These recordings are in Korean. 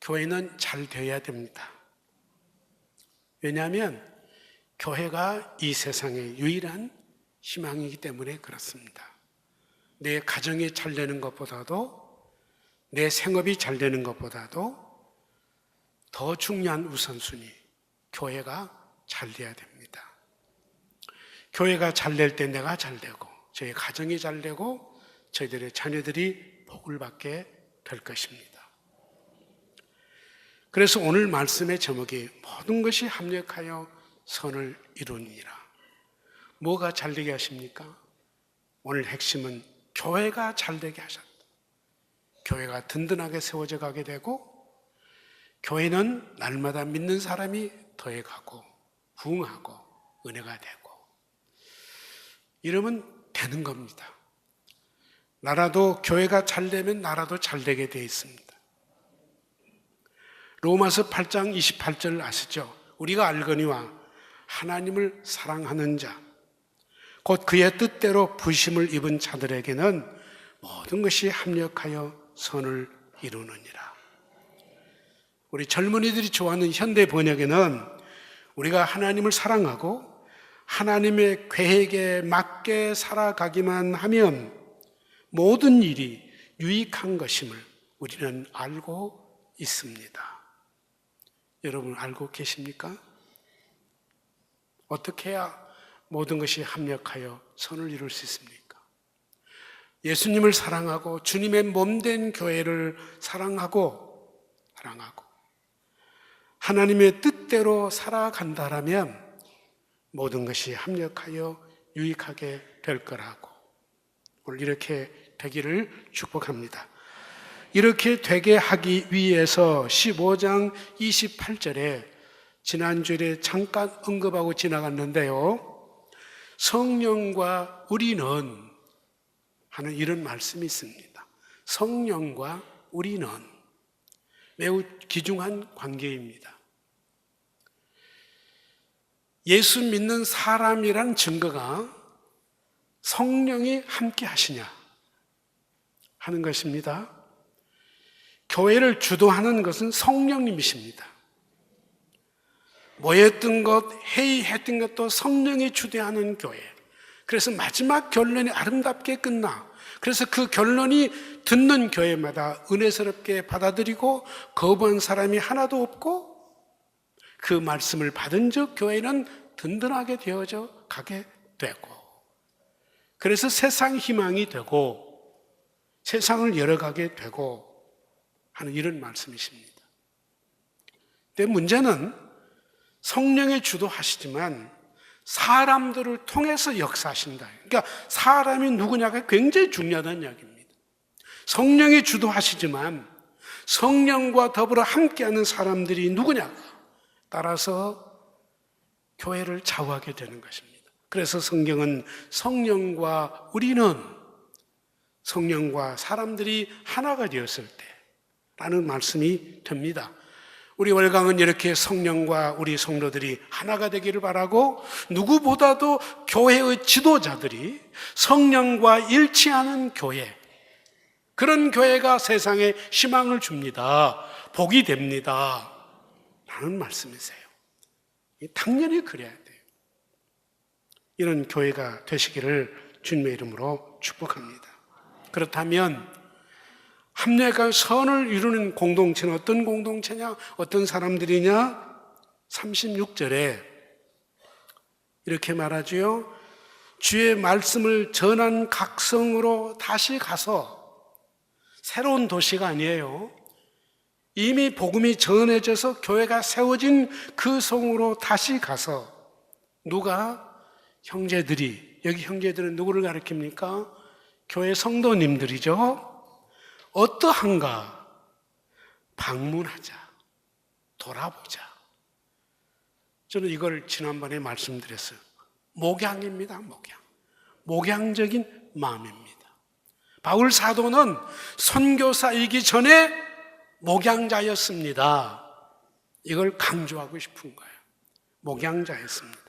교회는 잘 되어야 됩니다. 왜냐하면 교회가 이 세상의 유일한 희망이기 때문에 그렇습니다. 내 가정이 잘 되는 것보다도, 내 생업이 잘 되는 것보다도 더 중요한 우선순위, 교회가 잘 돼야 됩니다. 교회가 잘 될 때 내가 잘 되고, 저희 가정이 잘 되고, 저희들의 자녀들이 복을 받게 될 것입니다. 그래서 오늘 말씀의 제목이 모든 것이 합력하여 선을 이루니라. 뭐가 잘 되게 하십니까? 오늘 핵심은 교회가 잘 되게 하셨다. 교회가 든든하게 세워져 가게 되고, 교회는 날마다 믿는 사람이 더해가고 부흥하고 은혜가 되고, 이러면 되는 겁니다. 나라도 교회가 잘 되면 나라도 잘 되게 되어 있습니다. 로마서 8장 28절 아시죠? 우리가 알거니와 하나님을 사랑하는 자, 곧 그의 뜻대로 부심을 입은 자들에게는 모든 것이 합력하여 선을 이루느니라. 우리 젊은이들이 좋아하는 현대 번역에는 우리가 하나님을 사랑하고 하나님의 계획에 맞게 살아가기만 하면 모든 일이 유익한 것임을 우리는 알고 있습니다. 여러분 알고 계십니까? 어떻게 해야 모든 것이 합력하여 선을 이룰 수 있습니까? 예수님을 사랑하고 주님의 몸된 교회를 사랑하고 하나님의 뜻대로 살아간다라면 모든 것이 합력하여 유익하게 될 거라고, 오늘 이렇게 되기를 축복합니다. 이렇게 되게 하기 위해서 15장 28절에 지난주에 잠깐 언급하고 지나갔는데요, 성령과 우리는 하는 이런 말씀이 있습니다. 성령과 우리는 매우 귀중한 관계입니다. 예수 믿는 사람이란 증거가 성령이 함께 하시냐 하는 것입니다. 교회를 주도하는 것은 성령님이십니다. 모였던 것, 회의했던 것도 성령이 주도하는 교회. 그래서 마지막 결론이 아름답게 끝나. 그래서 그 결론이 듣는 교회마다 은혜스럽게 받아들이고 거부한 사람이 하나도 없고, 그 말씀을 받은 즉 교회는 든든하게 되어져 가게 되고, 그래서 세상 희망이 되고 세상을 열어가게 되고 하는 이런 말씀이십니다. 근데 문제는 성령의 주도하시지만 사람들을 통해서 역사하신다. 그러니까 사람이 누구냐가 굉장히 중요하다는 이야기입니다. 성령이 주도하시지만 성령과 더불어 함께하는 사람들이 누구냐가 따라서 교회를 좌우하게 되는 것입니다. 그래서 성경은 성령과 우리는, 성령과 사람들이 하나가 되었을 때라는 말씀이 됩니다. 우리 월강은 이렇게 성령과 우리 성도들이 하나가 되기를 바라고, 누구보다도 교회의 지도자들이 성령과 일치하는 교회, 그런 교회가 세상에 희망을 줍니다. 복이 됩니다. 라는 말씀이세요. 당연히 그래야 돼요. 이런 교회가 되시기를 주님의 이름으로 축복합니다. 그렇다면 합력한 선을 이루는 공동체는 어떤 공동체냐? 어떤 사람들이냐? 36절에 이렇게 말하지요. 주의 말씀을 전한 각 성으로 다시 가서, 새로운 도시가 아니에요. 이미 복음이 전해져서 교회가 세워진 그 성으로 다시 가서, 누가? 형제들이, 여기 형제들은 누구를 가리킵니까? 교회 성도님들이죠. 어떠한가? 방문하자, 돌아보자. 저는 이걸 지난번에 말씀드렸어요. 목양입니다. 목양적인 마음입니다. 바울 사도는 선교사이기 전에 목양자였습니다. 이걸 강조하고 싶은 거예요. 목양자였습니다.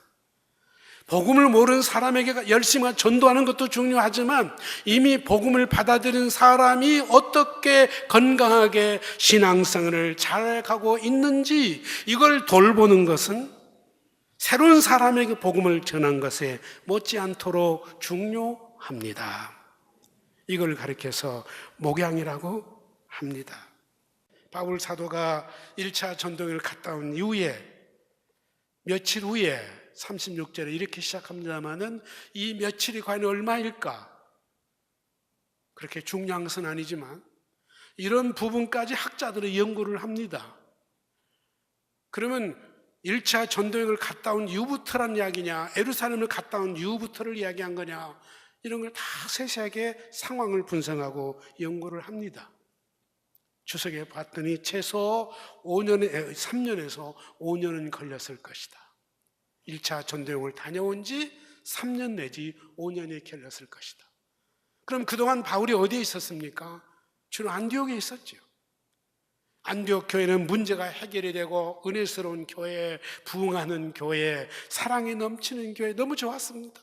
복음을 모르는 사람에게 열심히 전도하는 것도 중요하지만 이미 복음을 받아들인 사람이 어떻게 건강하게 신앙생활을 잘 가고 있는지 이걸 돌보는 것은 새로운 사람에게 복음을 전한 것에 못지않도록 중요합니다. 이걸 가리켜서 목양이라고 합니다. 바울 사도가 1차 전도여행을 갔다 온 이후에 며칠 후에 36절에 이렇게 시작합니다마는 이 며칠이 과연 얼마일까? 그렇게 중요한 것은 아니지만 이런 부분까지 학자들이 연구를 합니다. 그러면 1차 전도여행을 갔다 온 이후부터란 이야기냐, 예루살렘을 갔다 온 이후부터를 이야기한 거냐, 이런 걸 다 세세하게 상황을 분석하고 연구를 합니다. 추석에 봤더니 최소 3년에서 5년은 걸렸을 것이다. 1차 전도여행을 다녀온 지 3년 내지 5년이 걸렸을 것이다. 그럼 그동안 바울이 어디에 있었습니까? 주로 안디옥에 있었죠. 안디옥 교회는 문제가 해결이 되고 은혜스러운 교회, 부흥하는 교회, 사랑이 넘치는 교회, 너무 좋았습니다.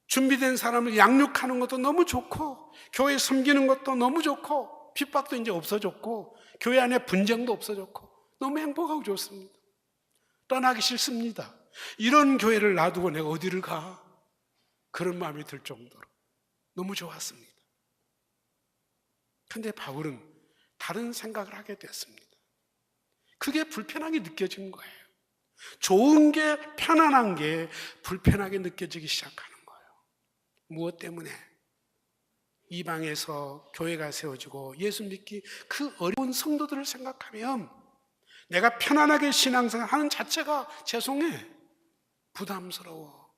준비된 사람을 양육하는 것도 너무 좋고 교회 섬기는 것도 너무 좋고 핍박도 이제 없어졌고 교회 안에 분쟁도 없어졌고 너무 행복하고 좋습니다. 떠나기 싫습니다. 이런 교회를 놔두고 내가 어디를 가? 그런 마음이 들 정도로 너무 좋았습니다. 그런데 바울은 다른 생각을 하게 됐습니다. 그게 불편하게 느껴진 거예요. 좋은 게, 편안한 게 불편하게 느껴지기 시작하는 거예요. 무엇 때문에? 이방에서 교회가 세워지고 예수 믿기 그 어려운 성도들을 생각하면 내가 편안하게 신앙생활 하는 자체가 죄송해, 부담스러워,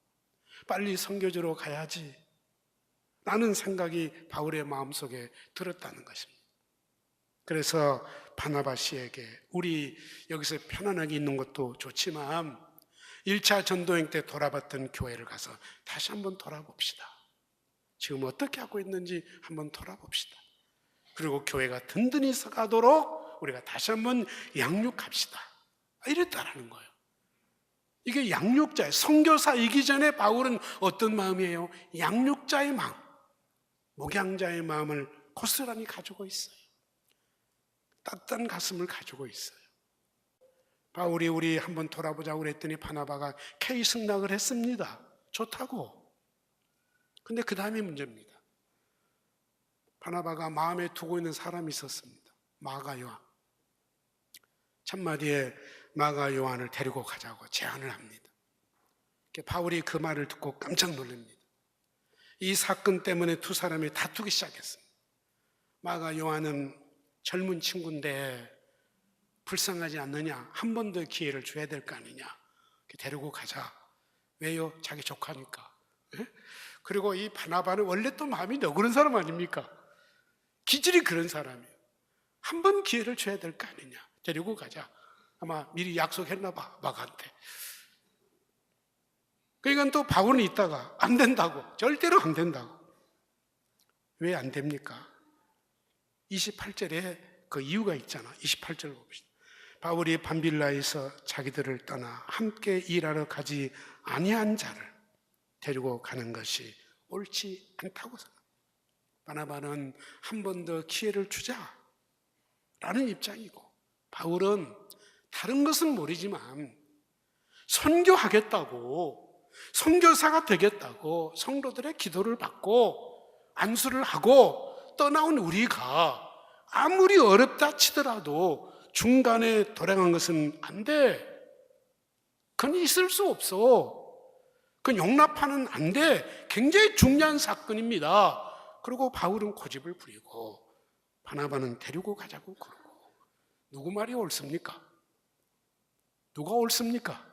빨리 선교지로 가야지 라는 생각이 바울의 마음속에 들었다는 것입니다. 그래서 바나바 씨에게 우리 여기서 편안하게 있는 것도 좋지만 1차 전도여행 때 돌아봤던 교회를 가서 다시 한번 돌아봅시다. 지금 어떻게 하고 있는지 한번 돌아봅시다. 그리고 교회가 든든히 서가도록 우리가 다시 한번 양육합시다. 이랬다라는 거예요. 이게 양육자예요. 선교사이기 전에 바울은 어떤 마음이에요? 양육자의 마음, 목양자의 마음을 고스란히 가지고 있어요. 따뜻한 가슴을 가지고 있어요. 바울이 우리 한번 돌아보자고 그랬더니 바나바가 K 승낙을 했습니다. 좋다고. 근데 그 다음이 문제입니다. 바나바가 마음에 두고 있는 사람이 있었습니다. 마가 요한. 첫마디에 마가 요한을 데리고 가자고 제안을 합니다. 바울이 그 말을 듣고 깜짝 놀랍니다. 이 사건 때문에 두 사람이 다투기 시작했습니다. 마가 요한은 젊은 친구인데 불쌍하지 않느냐? 한 번 더 기회를 줘야 될 거 아니냐? 데리고 가자. 왜요? 자기 조카니까. 그리고 이 바나바는 원래 또 마음이 너그런 사람 아닙니까? 기질이 그런 사람이에요. 한 번 기회를 줘야 될 거 아니냐? 데리고 가자. 아마 미리 약속했나 봐, 마가한테. 그러니까 또 바울은 있다가 안 된다고, 절대로 안 된다고. 왜 안 됩니까? 28절에 그 이유가 있잖아. 28절 봅시다. 바울이 밤빌라에서 자기들을 떠나 함께 일하러 가지 아니한 자를 데리고 가는 것이 옳지 않다고 생각합니다. 바나바는 한 번 더 기회를 주자라는 입장이고, 바울은 다른 것은 모르지만 선교하겠다고, 선교사가 되겠다고 성도들의 기도를 받고 안수를 하고 떠나온 우리가 아무리 어렵다 치더라도 중간에 돌아간 것은 안 돼. 그건 있을 수 없어. 그건 용납하는 안 돼. 굉장히 중요한 사건입니다. 그리고 바울은 고집을 부리고 바나바는 데리고 가자고 그러고. 누구 말이 옳습니까? 누가 옳습니까?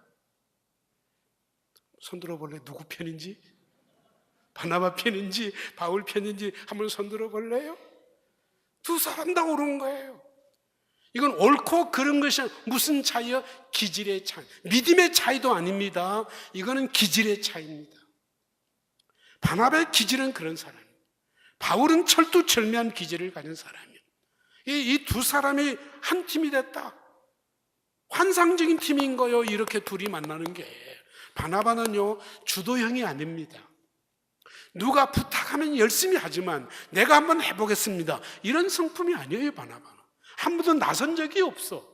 손 들어볼래? 누구 편인지? 바나바 편인지 바울 편인지 한번 손 들어볼래요? 두 사람 다 옳은 거예요. 이건 옳고 그른 것이 무슨 차이요? 기질의 차이. 믿음의 차이도 아닙니다. 이거는 기질의 차이입니다. 바나바의 기질은 그런 사람이에요. 바울은 철두철미한 기질을 가진 사람이에요. 이 두 사람이 한 팀이 됐다. 환상적인 팀인 거예요. 이렇게 둘이 만나는 게. 바나바는요, 주도형이 아닙니다. 누가 부탁하면 열심히 하지만 내가 한번 해보겠습니다, 이런 성품이 아니에요. 바나바는 한 번도 나선 적이 없어.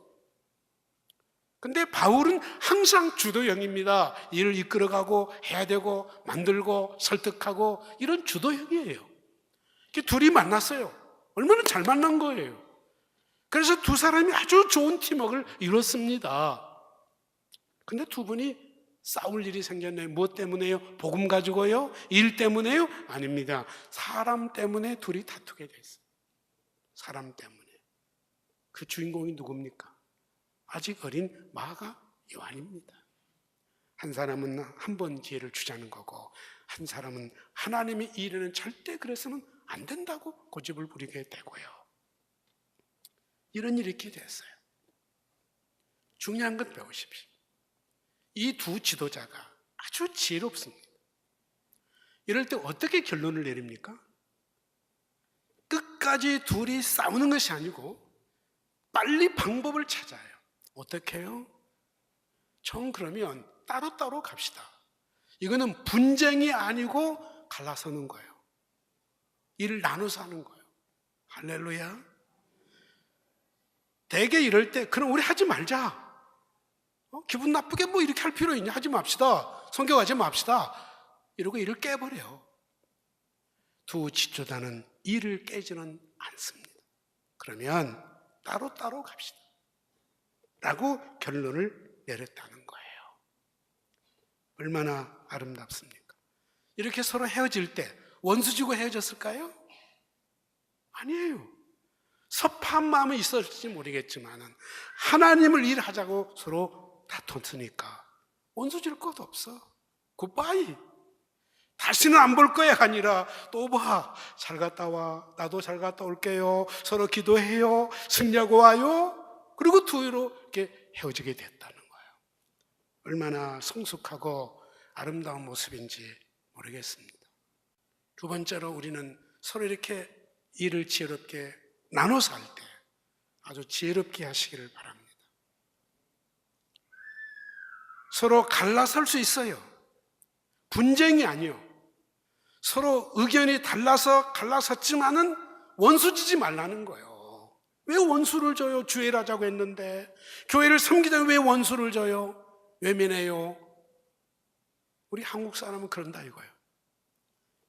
근데 바울은 항상 주도형입니다. 일을 이끌어가고 해야 되고 만들고 설득하고 이런 주도형이에요. 둘이 만났어요. 얼마나 잘 만난 거예요. 그래서 두 사람이 아주 좋은 팀워크를 이뤘습니다. 근데 두 분이 싸울 일이 생겼네요. 무엇 때문에요? 복음 가지고요? 일 때문에요? 아닙니다. 사람 때문에 둘이 다투게 됐어요. 사람 때문에. 그 주인공이 누굽니까? 아직 어린 마가 요한입니다. 한 사람은 한 번 기회를 주자는 거고, 한 사람은 하나님의 일에는 절대 그래서는 안 된다고 고집을 부리게 되고요. 이런 일이 이렇게 됐어요. 중요한 건 배우십시오. 이 두 지도자가 아주 지혜롭습니다. 이럴 때 어떻게 결론을 내립니까? 끝까지 둘이 싸우는 것이 아니고 빨리 방법을 찾아요. 어떻게 해요? 전 그러면 따로따로 갑시다. 이거는 분쟁이 아니고 갈라서는 거예요. 일을 나눠서 하는 거예요. 할렐루야. 대개 이럴 때 그럼 우리 하지 말자. 기분 나쁘게 뭐 이렇게 할 필요 있냐? 하지 맙시다. 성경하지 맙시다. 이러고 일을 깨버려요. 두 지도자는 일을 깨지는 않습니다. 그러면 따로따로 갑시다 라고 결론을 내렸다는 거예요. 얼마나 아름답습니까? 이렇게 서로 헤어질 때 원수지고 헤어졌을까요? 아니에요. 섭한 마음은 있었을지 모르겠지만 하나님을 일하자고 서로 다퉜으니까 원수질 것도 없어. 굿바이. 다시는 안 볼 거야 아니라 또 봐. 잘 갔다 와. 나도 잘 갔다 올게요. 서로 기도해요. 승리하고 와요. 그리고 둘이로 이렇게 헤어지게 됐다는 거예요. 얼마나 성숙하고 아름다운 모습인지 모르겠습니다. 두 번째로 우리는 서로 이렇게 일을 지혜롭게 나눠서 할 때 아주 지혜롭게 하시기를 바랍니다. 서로 갈라설 수 있어요. 분쟁이 아니요. 서로 의견이 달라서 갈라섰지만은 원수지지 말라는 거예요. 왜 원수를 줘요? 주의를 하자고 했는데. 교회를 섬기자고 왜 원수를 줘요? 외면해요. 우리 한국 사람은 그런다 이거예요.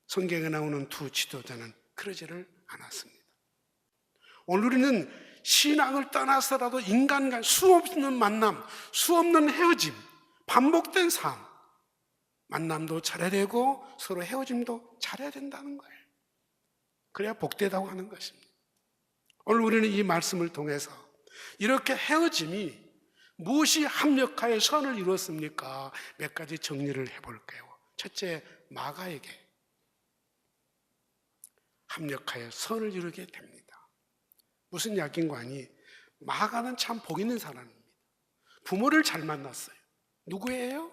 성경에 나오는 두 지도자는 그러지를 않았습니다. 오늘 우리는 신앙을 떠나서라도 인간과 수없는 만남, 수없는 헤어짐, 반복된 삶, 만남도 잘해야 되고 서로 헤어짐도 잘해야 된다는 거예요. 그래야 복되다고 하는 것입니다. 오늘 우리는 이 말씀을 통해서 이렇게 헤어짐이 무엇이 합력하여 선을 이루었습니까? 몇 가지 정리를 해볼게요. 첫째, 마가에게 합력하여 선을 이루게 됩니다. 무슨 이야기인가니? 마가는 참 복 있는 사람입니다. 부모를 잘 만났어요. 누구예요?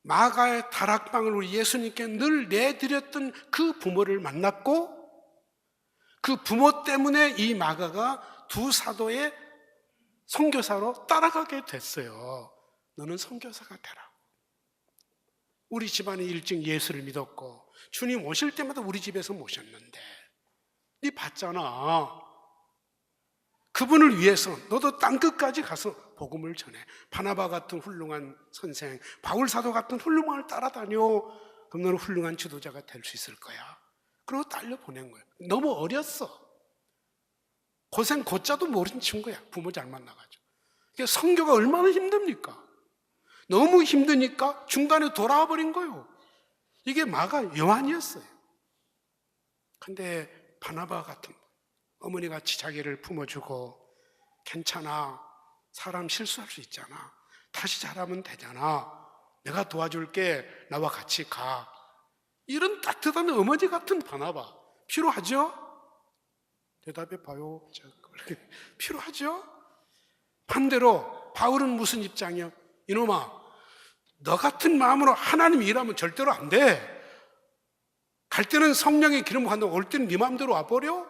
마가의 다락방을 우리 예수님께 늘 내드렸던 그 부모를 만났고, 그 부모 때문에 이 마가가 두 사도의 선교사로 따라가게 됐어요. 너는 선교사가 되라. 우리 집안이 일찍 예수를 믿었고 주님 오실 때마다 우리 집에서 모셨는데 네 봤잖아. 그분을 위해서 너도 땅끝까지 가서 복음을 전해. 바나바 같은 훌륭한 선생, 바울 사도 같은 훌륭한을 따라다녀. 그럼 너는 훌륭한 지도자가 될 수 있을 거야. 그리고 딸려 보낸 거예요. 너무 어렸어. 고생 고자도 모르는 친구야. 부모 잘 만나가지고. 선교가 얼마나 힘듭니까? 너무 힘드니까 중간에 돌아와 버린 거예요. 이게 마가 요한이었어요. 근데 바나바 같은 어머니같이 자기를 품어주고, 괜찮아, 사람 실수할 수 있잖아, 다시 잘하면 되잖아, 내가 도와줄게, 나와 같이 가. 이런 따뜻한 어머니 같은 바나바 필요하죠? 대답해 봐요. 필요하죠? 반대로 바울은 무슨 입장이야? 이놈아, 너 같은 마음으로 하나님 일하면 절대로 안 돼. 갈 때는 성령의 기름 간다, 올 때는 네 마음대로 와버려?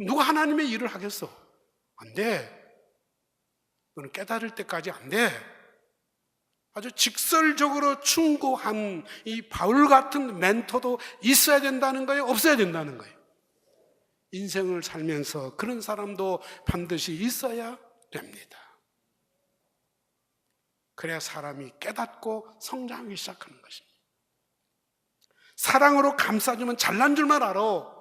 누가 하나님의 일을 하겠어? 안 돼. 너는 깨달을 때까지 안 돼. 아주 직설적으로 충고한 이 바울 같은 멘토도 있어야 된다는 거예요? 없어야 된다는 거예요? 인생을 살면서 그런 사람도 반드시 있어야 됩니다. 그래야 사람이 깨닫고 성장하기 시작하는 것입니다. 사랑으로 감싸주면 잘난 줄만 알아.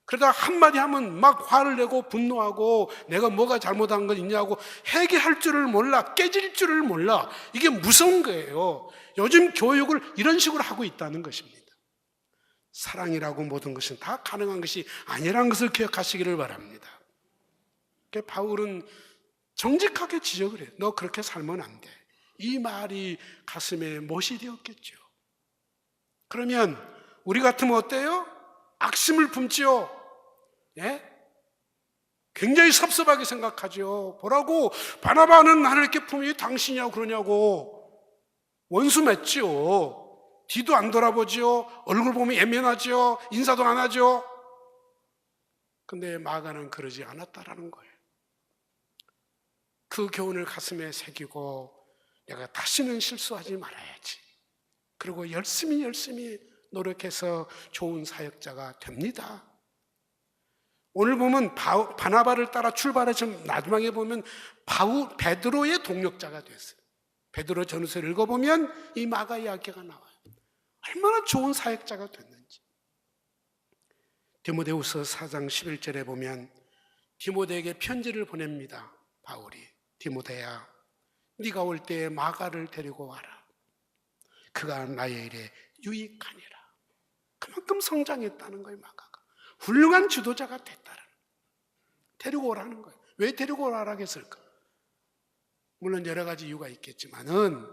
그러다 한마디 하면 막 화를 내고 분노하고 내가 뭐가 잘못한 건 있냐고 회개할 줄을 몰라, 깨질 줄을 몰라. 이게 무서운 거예요. 요즘 교육을 이런 식으로 하고 있다는 것입니다. 사랑이라고 모든 것은 다 가능한 것이 아니라는 것을 기억하시기를 바랍니다. 바울은 정직하게 지적을 해요. 너 그렇게 살면 안 돼. 이 말이 가슴에 못이 되었겠죠. 그러면 우리 같으면 어때요? 악심을 품지요. 예? 굉장히 섭섭하게 생각하죠. 뭐라고 바나바는 나를 이렇게 품이 당신이라고 그러냐고. 원수 맺지요. 뒤도 안 돌아보지요. 얼굴 보면 예민하지요. 인사도 안 하죠. 근데 마가는 그러지 않았다라는 거예요. 그 교훈을 가슴에 새기고 내가 다시는 실수하지 말아야지. 그리고 열심히 노력해서 좋은 사역자가 됩니다. 오늘 보면 바나바를 따라 출발해서 마지막에 보면 베드로의 동력자가 됐어요. 베드로 전서를 읽어보면 이 마가 이야기가 나와요. 얼마나 좋은 사역자가 됐는지. 디모데후서 4장 11절에 보면 디모데에게 편지를 보냅니다. 바울이. 디모데야, 네가 올 때 마가를 데리고 와라. 그가 나의 일에 유익하니라. 그만큼 성장했다는 거예요. 마가가 훌륭한 지도자가 됐다는 거예요. 데리고 오라는 거예요. 왜 데리고 오라고 했을까? 물론 여러 가지 이유가 있겠지만은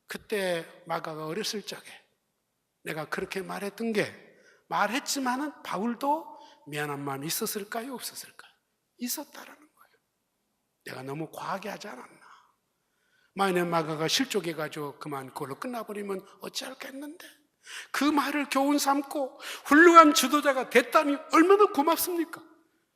그때 마가가 어렸을 적에 내가 그렇게 말했던 게 말했지만은 바울도 미안한 마음이 있었을까요? 없었을까요? 있었다라는 거예요. 내가 너무 과하게 하지 않았나? 만약에 마가가 실족해가지고 그만 그걸로 끝나버리면 어찌할겠는데 그 말을 교훈 삼고 훌륭한 지도자가 됐다니 얼마나 고맙습니까?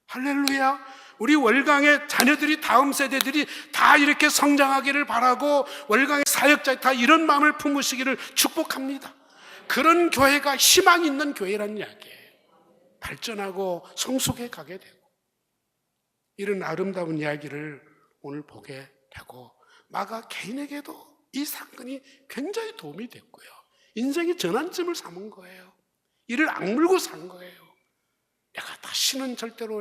할렐루야. 우리 월강의 자녀들이 다음 세대들이 다 이렇게 성장하기를 바라고 월강의 사역자에 다 이런 마음을 품으시기를 축복합니다. 그런 교회가 희망 있는 교회라는 이야기예요. 발전하고 성숙해 가게 되고 이런 아름다운 이야기를 오늘 보게 되고 마가 개인에게도 이 사건이 굉장히 도움이 됐고요. 인생의 전환점을 삼은 거예요. 이를 악물고 산 거예요. 내가 다시는 절대로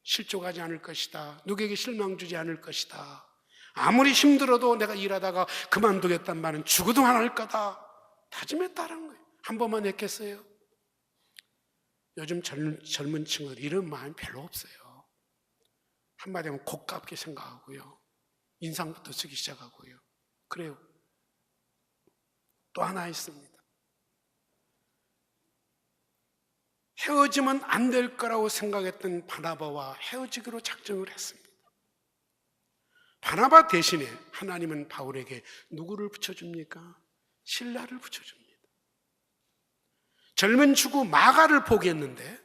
실족하지 않을 것이다. 누구에게 실망 주지 않을 것이다. 아무리 힘들어도 내가 일하다가 그만두겠다는 말은 죽어도 안 할 거다. 다짐했다는 거예요. 한 번만 했겠어요? 요즘 젊은 친구들 이런 마음이 별로 없어요. 한마디 하면 고깝게 생각하고요. 인상부터 쓰기 시작하고요. 그래요. 또 하나 있습니다. 헤어지면 안 될 거라고 생각했던 바나바와 헤어지기로 작정을 했습니다. 바나바 대신에 하나님은 바울에게 누구를 붙여줍니까? 실라를 붙여줍니다. 젊은 친구 마가를 포기했는데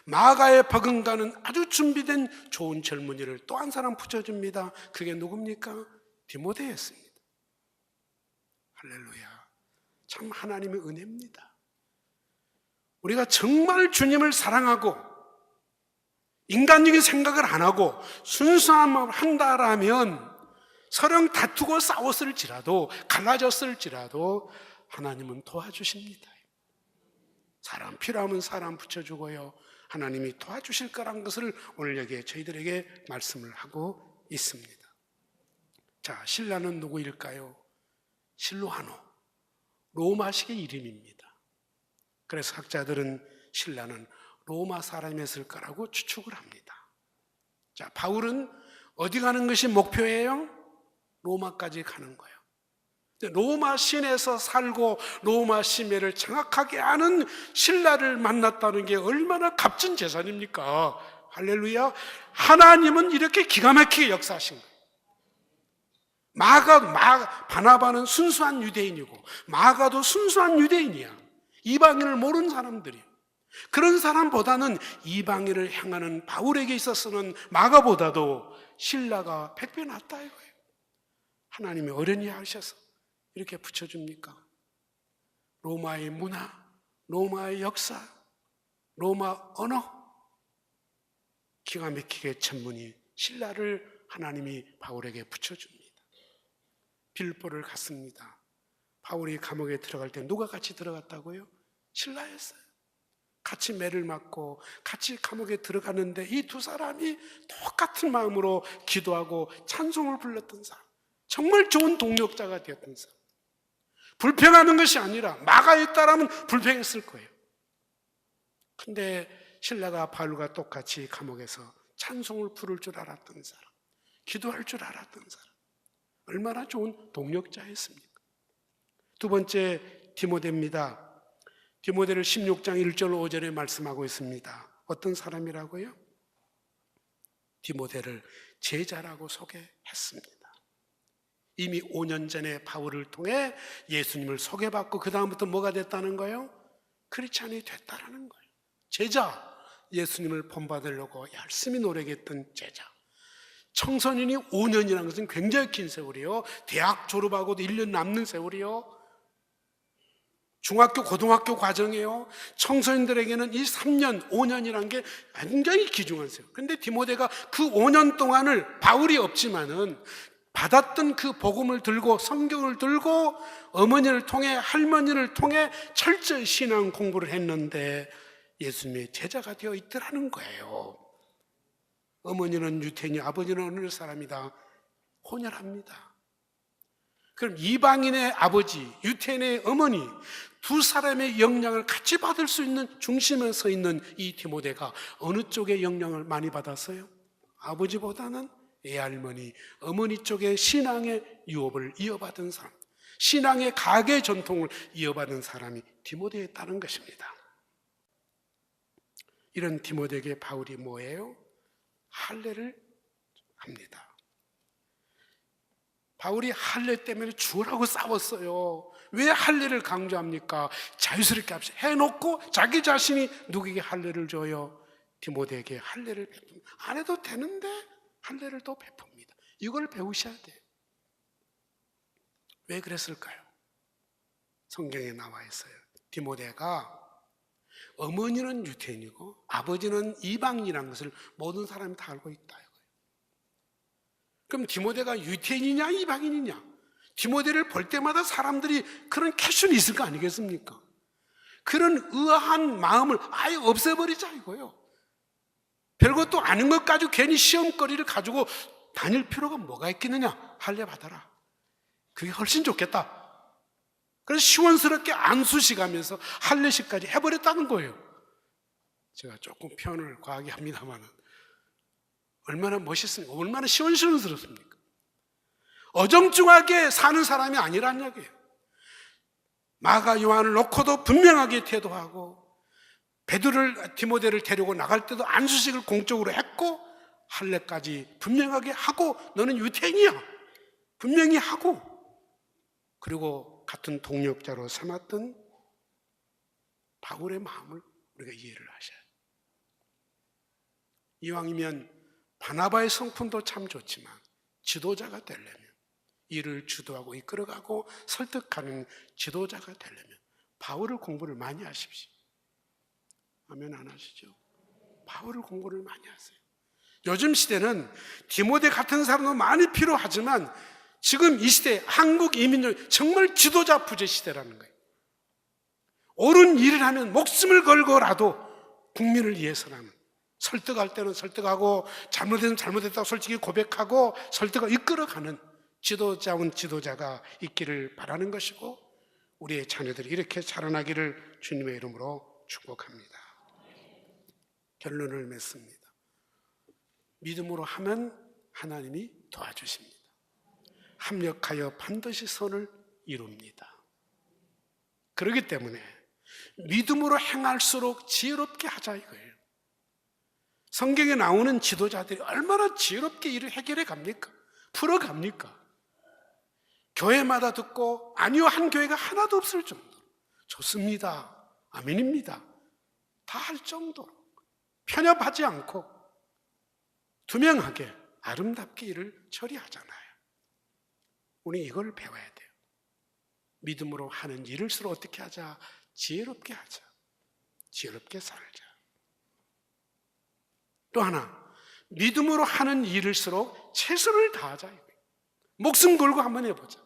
마가에 버금가는 아주 준비된 좋은 젊은이를 또 한 사람 붙여줍니다. 그게 누굽니까? 디모데였습니다. 할렐루야. 참 하나님의 은혜입니다. 우리가 정말 주님을 사랑하고 인간적인 생각을 안 하고 순수한 마음을 한다라면 서령 다투고 싸웠을지라도 갈라졌을지라도 하나님은 도와주십니다. 사람 필요하면 사람 붙여주고요. 하나님이 도와주실 거란 것을 오늘 여기에 저희들에게 말씀을 하고 있습니다. 자, 실라는 누구일까요? 실루아노, 로마식의 이름입니다. 그래서 학자들은 실라는 로마 사람이었을 거라고 추측을 합니다. 자, 바울은 어디 가는 것이 목표예요? 로마까지 가는 거예요. 로마 시내에서 살고 로마 시내를 정확하게 아는 신라를 만났다는 게 얼마나 값진 재산입니까? 할렐루야. 하나님은 이렇게 기가 막히게 역사하신 거예요. 바나바는 순수한 유대인이고 마가도 순수한 유대인이야. 이방인을 모르는 사람들이. 그런 사람보다는 이방인을 향하는 바울에게 있어서는 마가보다도 신라가 100배 낫다 이거예요. 하나님이 어련히 하셔서 이렇게 붙여줍니까? 로마의 문화, 로마의 역사, 로마 언어, 기가 막히게 천문이 신라를 하나님이 바울에게 붙여줍니다. 빌보를 갔습니다. 바울이 감옥에 들어갈 때 누가 같이 들어갔다고요? 신라였어요. 같이 매를 맞고 같이 감옥에 들어갔는데 이 두 사람이 똑같은 마음으로 기도하고 찬송을 불렀던 사람, 정말 좋은 동력자가 되었던 사람. 불평하는 것이 아니라 마가였다라면 불평했을 거예요. 근데 신라가 바울과 똑같이 감옥에서 찬송을 부를 줄 알았던 사람, 기도할 줄 알았던 사람, 얼마나 좋은 동력자였습니까? 두 번째 디모데입니다. 디모데를 16장 1절 5절에 말씀하고 있습니다. 어떤 사람이라고요? 디모데를 제자라고 소개했습니다. 이미 5년 전에 바울을 통해 예수님을 소개받고 그 다음부터 뭐가 됐다는 거예요? 크리스찬이 됐다는 거예요. 제자, 예수님을 본받으려고 열심히 노력했던 제자. 청소년이 5년이라는 것은 굉장히 긴 세월이요. 대학 졸업하고도 1년 남는 세월이요. 중학교, 고등학교 과정이에요. 청소년들에게는 이 3년, 5년이라는 게 굉장히 귀중한 세월. 그런데 디모데가 그 5년 동안을 바울이 없지만은 받았던 그 복음을 들고 성경을 들고 어머니를 통해 할머니를 통해 철저히 신앙 공부를 했는데 예수님의 제자가 되어 있더라는 거예요. 어머니는 유태인이, 아버지는 어느 사람이다. 혼혈합니다. 그럼 이방인의 아버지, 유태인의 어머니 두 사람의 영향을 같이 받을 수 있는 중심에 서 있는 이 디모데가 어느 쪽의 영향을 많이 받았어요? 아버지보다는 애할머니, 어머니 쪽의 신앙의 유업을 이어받은 사람, 신앙의 가계 전통을 이어받은 사람이 디모데였다는 것입니다. 이런 디모데에게 바울이 뭐예요? 할례를 합니다. 바울이 할례 때문에 죽으라고 싸웠어요. 왜 할례를 강조합니까? 자유스럽게 합시다. 해놓고 자기 자신이 누구에게 할례를 줘요? 디모데에게 할례를 베풉니다. 안 해도 되는데 할례를 또 베풉니다. 이걸 배우셔야 돼요. 왜 그랬을까요? 성경에 나와 있어요. 디모데가 어머니는 유태인이고 아버지는 이방인이라는 것을 모든 사람이 다 알고 있다. 그럼 디모데가 유태인이냐 이방인이냐? 디모데를 볼 때마다 사람들이 그런 캐션이 있을 거 아니겠습니까? 그런 의아한 마음을 아예 없애버리자 이거예요. 별것도 아닌 것 가지고 괜히 시험거리를 가지고 다닐 필요가 뭐가 있겠느냐? 할례 받아라. 그게 훨씬 좋겠다. 그래서 시원스럽게 안수시 가면서 할례식까지 해버렸다는 거예요. 제가 조금 표현을 과하게 합니다만 얼마나 멋있습니까? 얼마나 시원시원스럽습니까? 어정쩡하게 사는 사람이 아니란 얘기예요. 마가 요한을 놓고도 분명하게 태도하고 디모데를 데리고 나갈 때도 안수식을 공적으로 했고 할례까지 분명하게 하고 너는 유태인이야 분명히 하고 그리고 같은 동력자로 삼았던 바울의 마음을 우리가 이해를 하셔야 해요. 이왕이면 바나바의 성품도 참 좋지만 지도자가 되려면 일을 주도하고 이끌어가고 설득하는 지도자가 되려면 바울을 공부를 많이 하십시오. 아멘 안 하시죠? 바울을 공부를 많이 하세요. 요즘 시대는 디모데 같은 사람도 많이 필요하지만 지금 이 시대 한국 이민족 정말 지도자 부재 시대라는 거예요. 옳은 일을 하면 목숨을 걸고라도 국민을 위해서라면 설득할 때는 설득하고 잘못했으면 잘못했다고 솔직히 고백하고 설득을 이끌어가는 지도자운 지도자가 있기를 바라는 것이고 우리의 자녀들이 이렇게 자라나기를 주님의 이름으로 축복합니다. 결론을 맺습니다. 믿음으로 하면 하나님이 도와주십니다. 합력하여 반드시 선을 이룹니다. 그렇기 때문에 믿음으로 행할수록 지혜롭게 하자 이거예요. 성경에 나오는 지도자들이 얼마나 지혜롭게 일을 해결해 갑니까? 풀어 갑니까? 교회마다 듣고 아니요 한 교회가 하나도 없을 정도로 좋습니다. 아멘입니다. 다 할 정도로 편협하지 않고 투명하게 아름답게 일을 처리하잖아요. 우리 이걸 배워야 돼요. 믿음으로 하는 일을수록 어떻게 하자? 지혜롭게 하자. 지혜롭게 살자. 또 하나, 믿음으로 하는 일일수록 최선을 다하자. 목숨 걸고 한번 해보자.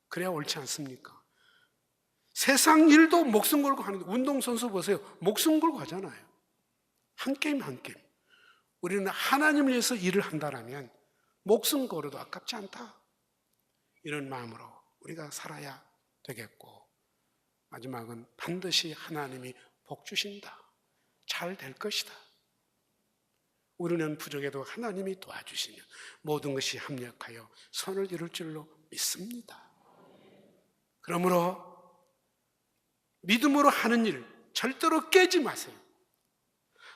그래야 옳지 않습니까? 세상 일도 목숨 걸고 하는데, 운동선수 보세요. 목숨 걸고 하잖아요. 한 게임 한 게임. 우리는 하나님을 위해서 일을 한다라면 목숨 걸어도 아깝지 않다. 이런 마음으로 우리가 살아야 되겠고, 마지막은 반드시 하나님이 복 주신다. 잘 될 것이다. 우리는 부족해도 하나님이 도와주시면 모든 것이 합력하여 선을 이룰 줄로 믿습니다. 그러므로 믿음으로 하는 일 절대로 깨지 마세요.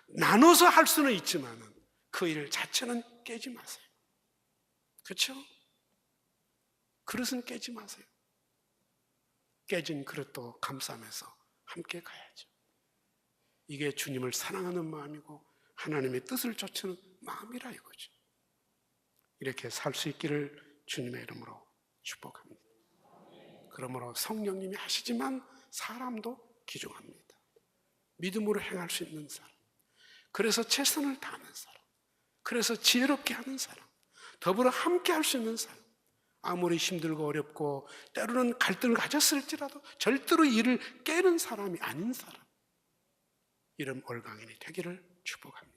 나눠서 할 수는 있지만 그 일 자체는 깨지 마세요. 그렇죠? 그릇은 깨지 마세요. 깨진 그릇도 감싸면서 함께 가야죠. 이게 주님을 사랑하는 마음이고 하나님의 뜻을 좇는 마음이라 이거죠. 이렇게 살 수 있기를 주님의 이름으로 축복합니다. 그러므로 성령님이 하시지만 사람도 귀중합니다. 믿음으로 행할 수 있는 사람, 그래서 최선을 다하는 사람, 그래서 지혜롭게 하는 사람, 더불어 함께 할 수 있는 사람, 아무리 힘들고 어렵고 때로는 갈등을 가졌을지라도 절대로 이를 깨는 사람이 아닌 사람, 이런 올강인이 되기를 축복합니다.